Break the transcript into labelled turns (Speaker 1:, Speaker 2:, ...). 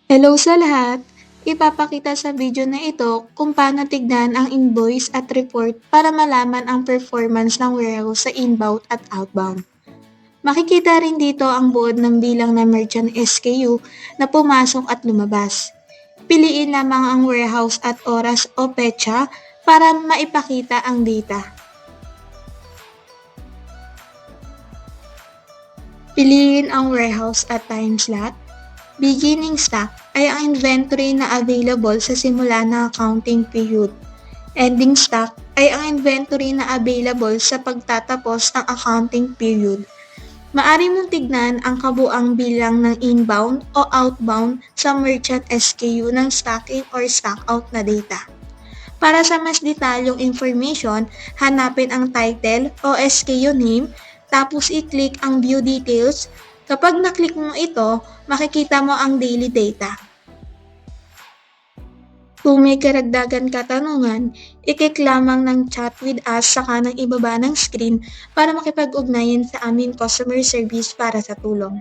Speaker 1: Hello sa lahat! Ipapakita sa video na ito kung paano tignan ang invoice at report para malaman ang performance ng warehouse sa inbound at outbound. Makikita rin dito ang buod ng bilang ng merchant SKU na pumasok at lumabas. Piliin lamang ang warehouse at oras o petsa para maipakita ang data. Piliin ang warehouse at time slot. Beginning stock ay ang inventory na available sa simula ng accounting period. Ending stock ay ang inventory na available sa pagtatapos ng accounting period. Maari mong tignan ang kabuang bilang ng inbound o outbound sa merchant SKU ng stock-in or stock-out na data. Para sa mas detalyong information, hanapin ang title o SKU name, tapos i-click ang View Details. Kapag na-click mo ito, makikita mo ang daily data. Kung may karagdagan katanungan, i-click lamang ng Chat with us sa kanang ibaba ng screen para makipag-ugnayan sa aming customer service para sa tulong.